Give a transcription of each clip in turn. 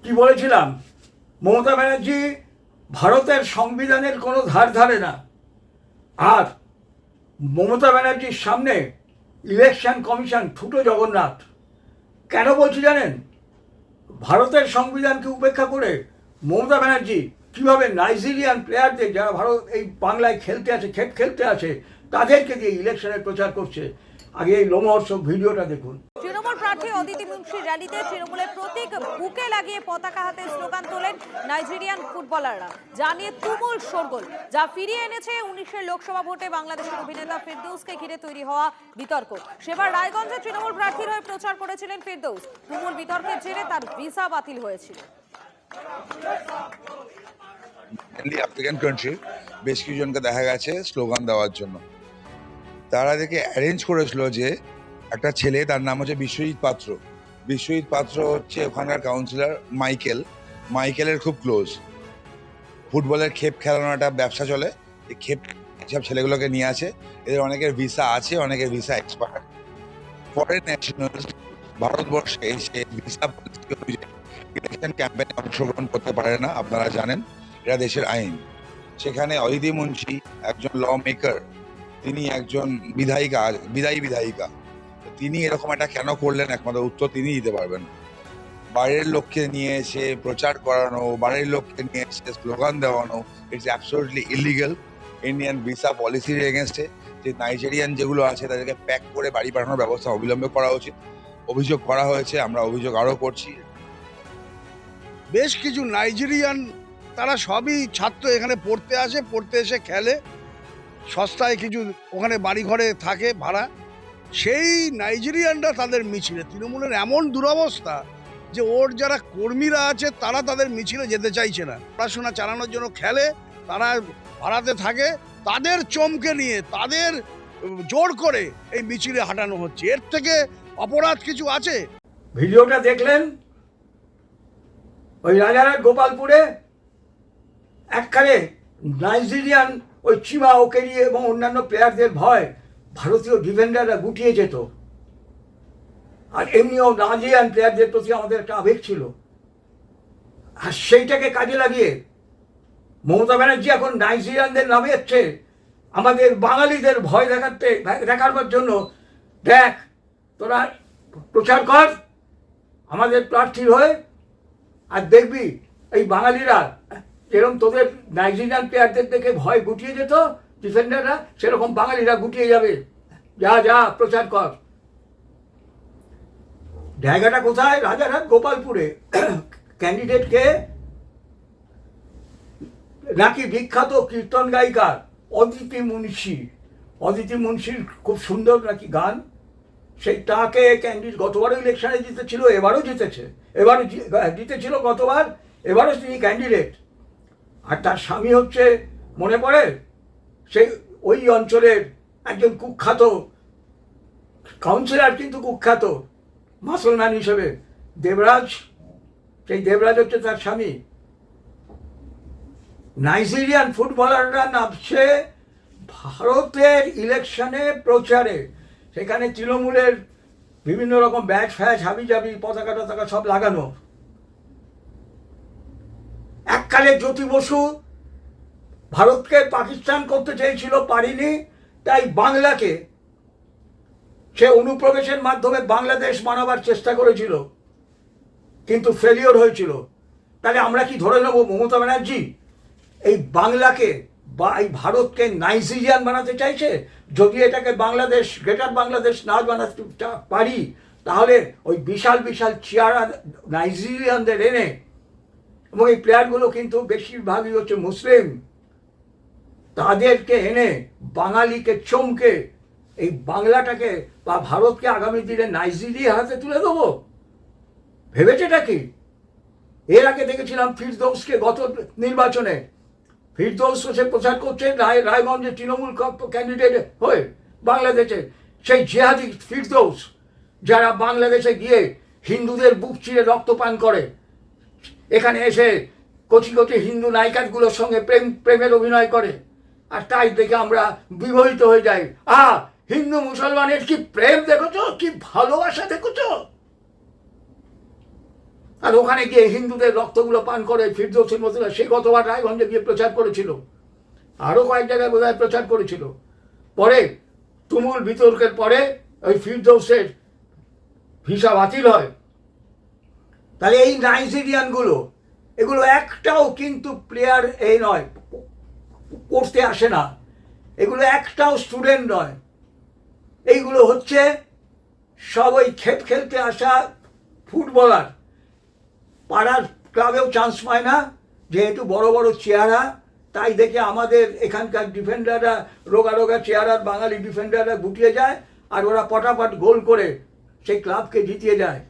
কি বলেছিলাম, মমতা ব্যানার্জি ভারতের সংবিধানের কোনো ধার ধারে না। আর মমতা ব্যানার্জির সামনে ইলেকশন কমিশন ঠুটো জগন্নাথ। কেন বলছি জানেন? ভারতের সংবিধানকে উপেক্ষা করে মমতা ব্যানার্জি কীভাবে নাইজেরিয়ান প্লেয়ারদের, যারা ভারত এই বাংলায় খেলতে আসে, খেলতে আসে, তাদেরকে দিয়ে ইলেকশনের প্রচার করছে। আগে এই লোমহর্ষক ভিডিওটা দেখুন। তৃণমূল প্রার্থী অদিতি মুন্সির র্যালিতে তৃণমূলের প্রতীক বুকে লাগিয়ে পতাকা হাতে স্লোগান তোলেন নাইজেরিয়ান ফুটবলাররা, যা নিয়ে তুমুল শোরগোল, যা ফিরিয়ে এনেছে 19-এর লোকসভা ভোটে বাংলাদেশের অভিনেতা ফেরদৌসকে ঘিরে তৈরি হওয়া বিতর্ক। সেবার রায়গঞ্জে তৃণমূল প্রার্থীর হয়ে প্রচার করেছিলেন ফেরদৌস। তুমুল বিতর্কের জেরে তার ভিসা বাতিল হয়েছিল। আফ্রিকান কান্ট্রি বেশ কিছুজনকে দেখা গেছে স্লোগান দেওয়ার জন্য। তারা দেখে অ্যারেঞ্জ করেছিল যে একটা ছেলে, তার নাম হচ্ছে বিশ্বজিৎ পাত্র। বিশ্বজিৎ পাত্র হচ্ছে ওখানকার কাউন্সিলর মাইকেলের খুব ক্লোজ। ফুটবলের খেপ খেলানো একটা ব্যবসা চলে, এই খেপ সব ছেলেগুলোকে নিয়ে আসে। এদের অনেকের ভিসা আছে, অনেকের ভিসা এক্সপায়ার। ফরেন ন্যাশনাল ভারতবর্ষে এসে ভিসা পলিসি অনুযায়ী ইলেকশন ক্যাম্পেইনে অংশগ্রহণ করতে পারে না, আপনারা জানেন, এটা দেশের আইন। সেখানে অদিতি মুন্সি একজন ল মেকার, তিনি একজন বিধায়িকা। তিনি এরকম একটা কেন করলেন, একমাত্র উত্তর তিনি দিতে পারবেন। বাইরের লোককে নিয়ে এসে প্রচার করানো, বাইরের লোককে নিয়ে এসে স্লোগান দেওয়ানো, it's absolutely illegal. Indian visa পলিসির এগেনস্টে। যে নাইজেরিয়ান যেগুলো আছে তাদেরকে প্যাক করে বাড়ি পাঠানোর ব্যবস্থা অবিলম্বে করা উচিত। অভিযোগ করা হয়েছে, আমরা অভিযোগ আরও করছি। বেশ কিছু নাইজেরিয়ান, তারা সবই ছাত্র, এখানে পড়তে আসে, পড়তে এসে খেলে, সস্তায় কিছু ওখানে বাড়ি ঘরে থাকে ভাড়া। সেই নাইজেরিয়ানরা তাদের মিছিলে, তৃণমূলের এমন দুরবস্থা যে ওর যারা কর্মীরা আছে তারা তাদের মিছিলে যেতে চাইছে না। পড়াশোনা চালানোর জন্য খেলে, তারা ভাড়াতে থাকে, তাদের চমকে নিয়ে, তাদের জোর করে এই মিছিলে হাঁটানো হচ্ছে। এর থেকে অপরাধ কিছু আছে? ভিডিওটা দেখলেন, ওই রাজারহাট গোপালপুরে এককালে নাইজেরিয়ান ওই চিমা ওকেরি এবং অন্যান্য প্লেয়ারদের ভয় ভারতীয় ডিফেন্ডাররা গুটিয়ে যেত। আর এমনিও নাইজেরিয়ান প্লেয়ারদের প্রতি আমাদের একটা আবেগ ছিল। আর সেইটাকে কাজে লাগিয়ে মমতা ব্যানার্জি এখন নাইজেরিয়ানদের নামে হচ্ছে আমাদের বাঙালিদের ভয় দেখাবার জন্য, দেখ তোরা প্রচার কর আমাদের প্রার্থীর হয়ে, আর দেখবি এই বাঙালিরা যেরকম তোদের নাইজেরিয়ান প্লেয়ারদের দেখে ভয় গুটিয়ে যেত ডিফেন্ডাররা, সেরকম বাঙালিরা গুটিয়ে যাবে। যা প্রচার কর। জায়গাটা কোথায়? রাজারহাট গোপালপুরে। ক্যান্ডিডেটকে নাকি বিখ্যাত কীর্তন গায়িকা অদিতি মুন্সির খুব সুন্দর নাকি গান, সেই তাকে ক্যান্ডিডেট গতবারও ইলেকশনে জিতেছিল, এবারও জিতেছিল গতবার, এবারও তিনি ক্যান্ডিডেট। আর তার স্বামী হচ্ছে, মনে পড়ে, সেই ওই অঞ্চলের একজন কুখ্যাত কাউন্সিলর, কিন্তু কুখ্যাত মুসলমান হিসেবে দেবরাজ। সেই দেবরাজ হচ্ছে তার স্বামী। নাইজেরিয়ান ফুটবলাররা নামছে ভারতের ইলেকশনে প্রচারে। সেখানে তৃণমূলের বিভিন্ন রকম ব্যাচ ফ্যাচ হাবিজাবি পতাকা টতাকা সব লাগানো। এককালে জ্যোতি বসু ভারতকে পাকিস্তান করতে চেয়েছিল, পারিনি, তাই বাংলাকে সে অনুপ্রবেশের মাধ্যমে বাংলাদেশ বানাবার চেষ্টা করেছিল, কিন্তু ফেলিওর হয়েছিল। তাহলে আমরা কি ধরে নেব মমতা ব্যানার্জি এই বাংলাকে বা এই ভারতকে নাইজেরিয়ান বানাতে চাইছে? যদি এটাকে বাংলাদেশ, গ্রেটার বাংলাদেশ না বানাতে পারি, তাহলে ওই বিশাল চেয়ারা নাইজেরিয়ানদের এনে, এবং এই প্লেয়ারগুলো কিন্তু বেশিরভাগই হচ্ছে মুসলিম, তাদেরকে এনে বাঙালিকে চমকে এই বাংলাটাকে বা ভারতকে আগামী দিনে নাইজেরিয়ার হাতে তুলে দেবো, ভেবেছেটা কি? এর আগে দেখেছিলাম ফিরদৌসকে গত নির্বাচনে, ফিরদৌস সে প্রচার করছে রায়গঞ্জে তৃণমূল ক্যান্ডিডেট হয়ে বাংলাদেশে। সেই জেহাদি ফিরদৌস, যারা বাংলাদেশে গিয়ে হিন্দুদের বুক চিরে রক্তপান করে, এখানে এসে কচি হিন্দু নায়িকাগুলোর সঙ্গে প্রেমের অভিনয় করে, আর তাই দেখে আমরা বিমোহিত হয়ে যাই। হিন্দু মুসলমানের কি প্রেম দেখেছ, কি ভালোবাসা দেখেছ? আর ওখানে গিয়ে হিন্দুদের রক্তগুলো পান করে ফিরদৌসির মতো সে গতবার রায়গঞ্জে গিয়ে প্রচার করেছিল, আরও কয়েক জায়গায় বোধহয় প্রচার করেছিল। পরে তুমুল বিতর্কের পরে ওই ফিরদৌসের ভিসা বাতিল হয়। তাহলে এই নাইজেরিয়ানগুলো এগুলো একটাও কিন্তু প্লেয়ার এই নয়, পড়তে আসে না, এগুলো একটাও স্টুডেন্ট নয়, এইগুলো হচ্ছে সব ওই খেলতে আসা ফুটবলার। পাড়ার ক্লাবেও চান্স পায় না, যেহেতু বড় বড় চেহারা, তাই দেখে আমাদের এখানকার ডিফেন্ডাররা রোগা রোগা চেহারার বাঙালি ডিফেন্ডাররা গুটিয়ে যায়, আর ওরা পটাপট গোল করে সেই ক্লাবকে জিতিয়ে যায়।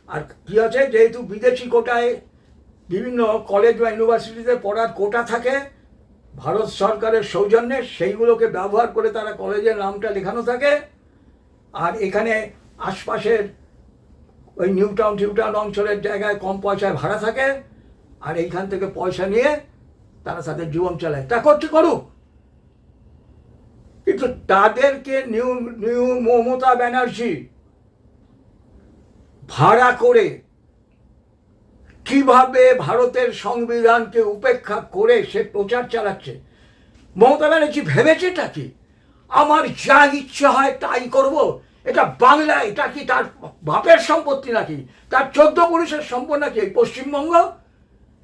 আর কী আছে, যেহেতু বিদেশি কোটায় বিভিন্ন কলেজ বা ইউনিভার্সিটিতে পড়ার কোটা থাকে ভারত সরকারের সৌজন্যে, সেইগুলোকে ব্যবহার করে তারা কলেজের নামটা লেখানো থাকে। আর এখানে আশপাশের ওই নিউ টাউন অঞ্চলের জায়গায় কম পয়সায় ভাড়া থাকে, আর এইখান থেকে পয়সা নিয়ে তারা তাদের জীবন চালায়। তা করতে করুক, কিন্তু তাদেরকে নিউ মমতা ব্যানার্জি ভাড়া করে কিভাবে ভারতের সংবিধানকে উপেক্ষা করে সে প্রচার চালাচ্ছে। মমতা ব্যানার্জি ভেবেছেটা কি, আমার যা ইচ্ছে হয় তাই করব? এটা বাংলা, এটা কি তার বাপের সম্পত্তি নাকি, তার 14 পুরুষের সম্পদ নাকি এই পশ্চিমবঙ্গ,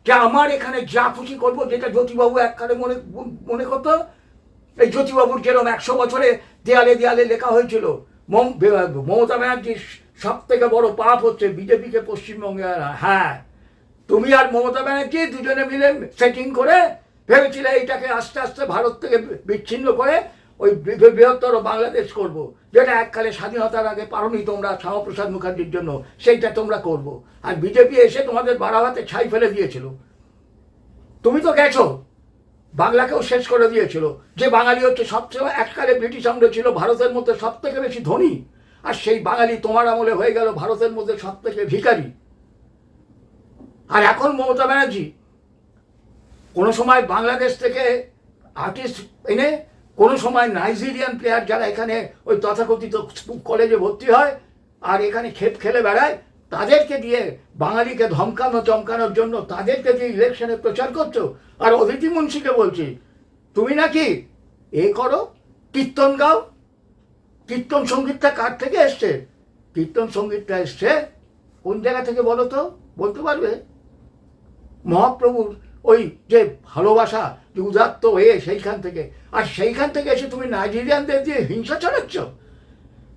যে আমার এখানে যা খুশি করবো? যেটা জ্যোতিবাবু এককালে মনে করতো। এই জ্যোতিবাবুর যেরকম 100 বছরে দেয়ালে দেয়ালে লেখা হয়েছিল, মমতা ব্যানার্জির সব থেকে বড় পাপ হচ্ছে বিজেপিকে পশ্চিমবঙ্গে আনা। হ্যাঁ, তুমি আর মমতা ব্যানার্জি দুজনে মিলে সেটিং করে ভেবেছিলে এইটাকে আস্তে আস্তে ভারত থেকে বিচ্ছিন্ন করে ওই বৃহত্তর বাংলাদেশ করব, যেটা এককালে স্বাধীনতার আগে পারোনি তোমরা শ্যামাপ্রসাদ মুখার্জির জন্য, সেইটা তোমরা করবো। আর বিজেপি এসে তোমাদের বাড়াবাতে ছাই ফেলে দিয়েছিল। তুমি তো গেছো, বাংলাকেও শেষ করে দিয়েছিল। যে বাঙালি হচ্ছে সবচেয়ে, এককালে ব্রিটিশ আমলে ছিল ভারতের মধ্যে সব থেকে বেশি ধনী, আর সেই বাঙালি তোমার আমলে হয়ে গেল ভারতের মধ্যে সব থেকে ভিখারি। আর এখন মমতা ব্যানার্জি কোনো সময় বাংলাদেশ থেকে আর্টিস্ট এনে, কোনো সময় নাইজেরিয়ান প্লেয়ার যারা এখানে ওই তথাকথিত কলেজে ভর্তি হয় আর এখানে খেলে বেড়ায়, তাদেরকে দিয়ে বাঙালিকে চমকানোর জন্য তাদেরকে দিয়ে ইলেকশনে প্রচার করছো। আর অদিতি মুন্সিকে বলছি, তুমি নাকি করো, কীর্তন গাও। কীর্তন সঙ্গীতটা কার থেকে এসছে? কীর্তন সঙ্গীতটা এসছে কোন জায়গা থেকে বলো তো, বলতে পারবে? মহাপ্রভুর ওই যে ভালোবাসা, যে উদাত্ত হয়ে সেইখান থেকে। আর সেইখান থেকে এসে তুমি নাইজেরিয়ানদের দিয়ে হিংসা চালাচ্ছ।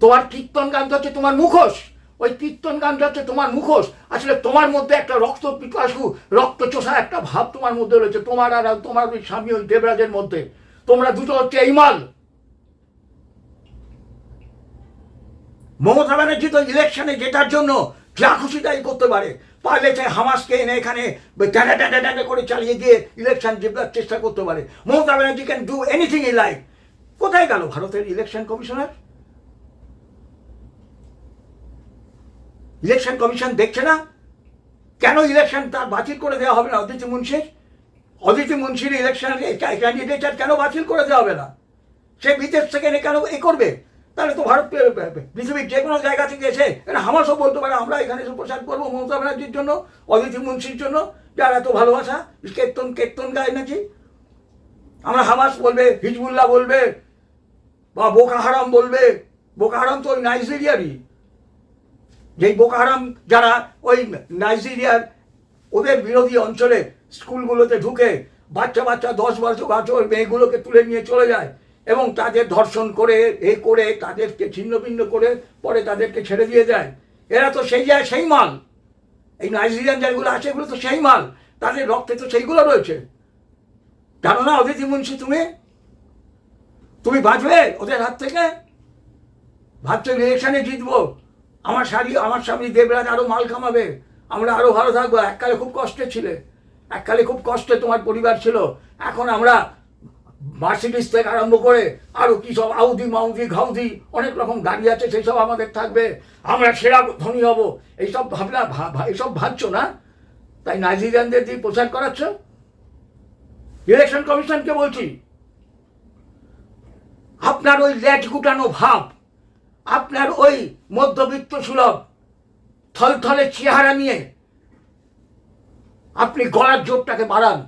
তোমার কীর্তন গানটা হচ্ছে তোমার মুখোশ, ওই কীর্তন গানটা হচ্ছে তোমার মুখোশ। আসলে তোমার মধ্যে একটা রক্ত পিপাসু, রক্তচোষা একটা ভাব তোমার মধ্যে রয়েছে, তোমার আর তোমার ওই স্বামী ওই দেবরাজের মধ্যে। তোমরা দুটো হচ্ছে এই মাল। মমতা ব্যানার্জি তো ইলেকশনে জেতার জন্য যা খুশি তাই করতে পারে, পারলে সে হামাসকে এনে এখানে টানা করে চালিয়ে দিয়ে ইলেকশন জেতার চেষ্টা করতে পারে। Mamata Banerjee can do anything E like. কোথায় গেল ভারতের ইলেকশন কমিশনার? ইলেকশন কমিশন দেখছে না কেন ইলেকশন তার বাতিল করে দেওয়া হবে না? অদিতি মুন্সির ইলেকশন ক্যান্ডিডেট কেন বাতিল করে দেওয়া হবে না? সে বিদেশ থেকে এনে কেন করবে? তাহলে তো ভারত পৃথিবীর যে কোনো জায়গা থেকে এসে এটা হামাসও বলতে পারে আমরা এখানে এসে প্রচার করবো মমতা ব্যানার্জির জন্য, অদিতি মুন্সির জন্য, যার এত ভালোবাসা, কীর্তন গায় নাকি। আমরা হামাস বলবে, হিজবুল্লাহ বলবে, বা বোকো হারাম বলবে। বোকো হারাম তো ওই নাইজেরিয়ারই, যেই বোকো হারাম যারা ওই নাইজেরিয়ার ওদের বিরোধী অঞ্চলে স্কুলগুলোতে ঢুকে বাচ্চা 10 বছর মেয়েগুলোকে তুলে নিয়ে চলে যায় এবং তাদের ধর্ষণ করে করে তাদেরকে ছিন্নভিন্ন করে পরে তাদেরকে ছেড়ে দিয়ে যায়। এরা তো সেই মাল। এই নাইজেরিয়ান যেগুলো আছে এগুলো তো সেই মাল, তাদের রক্তে তো সেইগুলো রয়েছে। জানো না অদিতি মুন্সি তুমি বাঁচবে ওদের হাত থেকে? ভাবছো ইলেকশনে জিতবো, আমার স্বামী দেবরাজ আরো মাল কামাবে, আমরা আরো ভালো থাকবো। এককালে খুব কষ্টে ছিলে, এককালে খুব কষ্টে তোমার পরিবার ছিল। এখন আমরা মার্সিডিস থেকে আরম্ভ করে আরো কি সব আউদি ঘাউদি অনেক রকম গাড়ি আছে, সেই সব আমাদের থাকবে, আমরা সেরা ধনী হব, এইসব এইসব ভাবছো না? তাই নাইজেরিয়ানদের দিয়ে প্রচার করাচ্ছ। ইলেকশন কমিশনকে বলছি, আপনার ওই ল্যাচ গুটানো ভাব, আপনার ওই মধ্যবিত্ত সুলভ থলথলে চেহারা নিয়ে আপনি গলার জোরটাকে বাড়ান,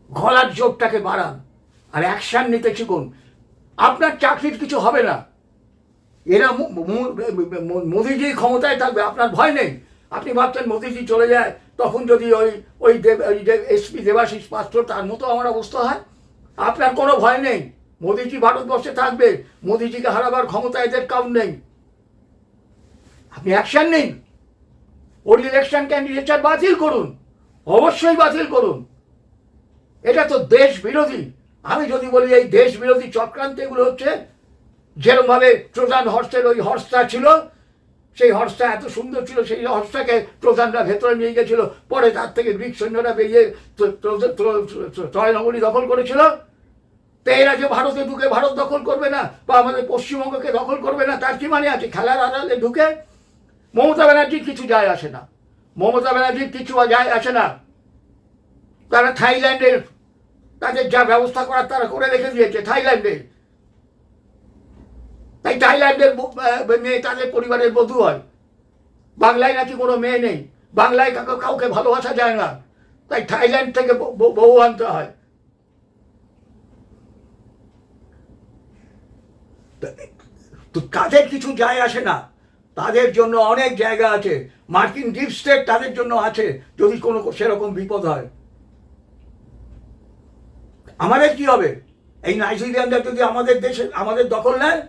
গলার জোরটাকে বাড়ান, আর অ্যাকশন নিতে শিখুন। আপনার চাকরির কিছু হবে না। এরা মোদিজি ক্ষমতায় থাকবে, আপনার ভয় নেই। আপনি ভাবছেন মোদিজি চলে যায় তখন যদি ওই যে এসপি দেবাশিস পাত্র তার মতো আমার অবস্থা হয়, আপনার কোনো ভয় নেই। মোদিজি ভারতবর্ষে থাকবে, মোদিজিকে হারাবার ক্ষমতা এদের কাউ নেই। আপনি অ্যাকশন নিন, ওর ইলেকশন ক্যান্ডিডেটটা বাতিল করুন, অবশ্যই বাতিল করুন। এটা তো দেশ বিরোধী। আমি যদি বলি এই দেশ বিরোধী চক্রান্ত এগুলো হচ্ছে, যেরকমভাবে ট্রোজান হর্সের ওই হর্সটা ছিল, সেই হর্সটা এত সুন্দর ছিল, সেই হর্সটাকে ট্রোজানরা ভেতরে নিয়ে গেছিল, পরে তার থেকে গ্রিক সৈন্যরা বেরিয়ে ট্রয় দখল করেছিল। তো এরা যে ভারতে ঢুকে ভারত দখল করবে না বা আমাদের পশ্চিমবঙ্গকে দখল করবে না, তার কি মানে আছে? খেলার আড়ালে ঢুকে মমতা ব্যানার্জির কিছু যায় আসে না, মমতা ব্যানার্জির কিছু যায় আসে না। তারা থাইল্যান্ডের তাদের যা ব্যবস্থা করার তারা করে রেখে দিয়েছে থাইল্যান্ডে। তাই থাইল্যান্ডের মেয়ে তাদের পরিবারের বধূ হয়। বাংলায় নাকি কোনো মেয়ে নেই, বাংলায় কাউকে ভালোবাসা যায় না, তাই থাইল্যান্ড থেকে বউ আনতে হয়। তো তাদের কিছু যায় আসে না, তাদের জন্য অনেক জায়গা আছে। মার্কিন ডিপ স্টেট তাদের জন্য আছে যদি কোনো সেরকম বিপদ হয়। আমাদের কি হবে? এই নাইজেরিয়ানরা যদি আমাদের দেশে আমাদের দখল নেয়,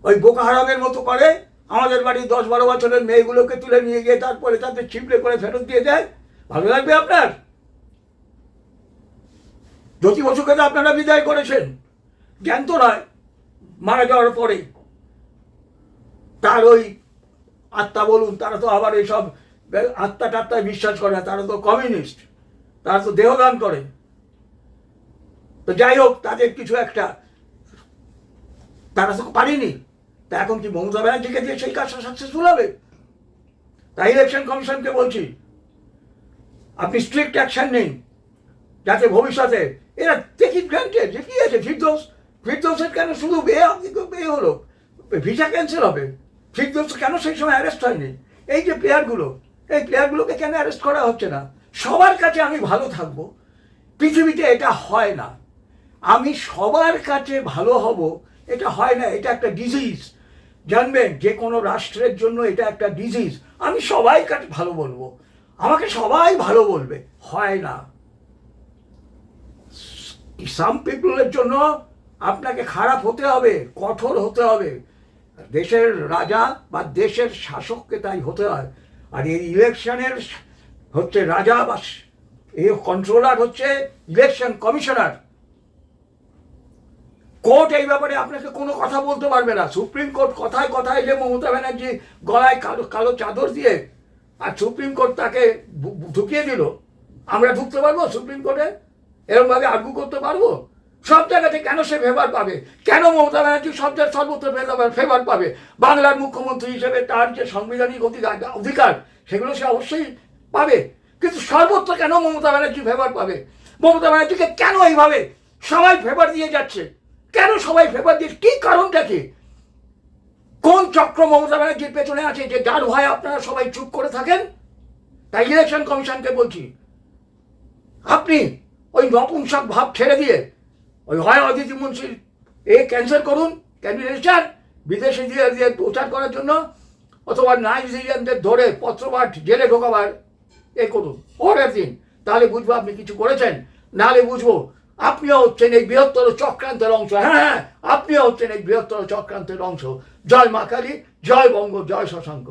ওই বোকো হারামের মতো করে, আমাদের বাড়ির 10-12 বছরের মেয়েগুলোকে তুলে নিয়ে গিয়ে তারপরে তাদের ছিপড়ে করে ফেরত দিয়ে দেয়, ভালো লাগবে আপনার? জ্যোতি বসুকে তো আপনারা বিদায় করেছেন, জ্ঞান তো নয়, মারা যাওয়ার পরে তার ওই আত্মা বলুন, তারা তো আবার এইসব আত্মা টাত্মায় বিশ্বাস করে না, তারা তো কমিউনিস্ট, তারা তো দেহদান করে। তো যাই হোক, তাদের কিছু একটা তারা তো পারেনি। তা এখন কি মমতা ব্যানার্জিকে দিয়ে সেই কাজটা সাকসেসফুল হবে? তাই ইলেকশন কমিশনকে বলছি, আপনি স্ট্রিক্ট অ্যাকশন নিন, যাতে ভবিষ্যতে এরা দেখি গ্রান্টেড যে কি আছে ফিরদৌসের কেন শুধু বিয়ে হলো, ভিসা ক্যান্সেল হবে, ফিরদৌস কেন সেই সময় অ্যারেস্ট হয়নি? এই যে প্লেয়ারগুলোকে কেন অ্যারেস্ট করা হচ্ছে না? সবার কাছে আমি ভালো থাকবো, পৃথিবীতে এটা হয় না। আমি সবার কাছে ভালো হব, এটা হয় না, এটা একটা ডিজিজ। জানবেন, যে কোনো রাষ্ট্রের জন্য এটা একটা ডিজিজ। আমি সবাই কাছে ভালো বলবো, আমাকে সবাই ভালো বলবে, হয় না। সাম পিপলের জন্য আপনাকে খারাপ হতে হবে, কঠোর হতে হবে। দেশের রাজা বা দেশের শাসককে তাই হতে হয়। আর এই ইলেকশনের হচ্ছে রাজা বা এই কন্ট্রোলার হচ্ছে ইলেকশন কমিশনার। কোর্ট এই ব্যাপারে আপনাকে কোনো কথা বলতে পারবে না। সুপ্রিম কোর্ট কথায় কথায় যে মমতা ব্যানার্জি গলায় কালো চাদর দিয়ে আর সুপ্রিম কোর্ট তাকে ঢুকিয়ে দিল, আমরা ঢুকতে পারবো সুপ্রিম কোর্টে? এরকমভাবে আর্গু করতে পারবো? সব জায়গাতে কেন সে ফেভার পাবে? কেন মমতা ব্যানার্জি সব জায়গায় সর্বত্র ফেভার পাবে? বাংলার মুখ্যমন্ত্রী হিসেবে তার যে সাংবিধানিক অধিকার সেগুলো সে অবশ্যই পাবে, কিন্তু সর্বত্র কেন মমতা ব্যানার্জি ফেভার পাবে? মমতা ব্যানার্জিকে কেন এইভাবে সবাই ফেভার দিয়ে যাচ্ছে? কেন সবাই ফেভার দিয়ে, কি কারণটা কি? কোন চক্র মমতা ব্যানার্জির পেছনে আছে যে যার ভয়ে আপনারা সবাই চুপ করে থাকেন? তাই ইলেকশন কমিশনকে বলছি, আপনি ওই নপুংসক ভাব ছেড়ে দিয়ে ওই হয় অদিতি মুন্সির ক্যান্সেল করুন ক্যান্ডিডেটচার বিদেশে দিয়ে প্রচার করার জন্য, অথবা নাইজেরিয়ানদের ধরে পত্রপাঠ জেলে ঢোকাবার করুন, পরের দিন। তাহলে বুঝবো আপনি কিছু করেছেন, নাহলে বুঝবো আপনিও হচ্ছেন এই বৃহত্তর চক্রান্তের অংশ। হ্যাঁ, আপনিও হচ্ছেন এই বৃহত্তর চক্রান্তের অংশ। জয় মা কালী, জয় বঙ্গ, জয় শশাঙ্ক।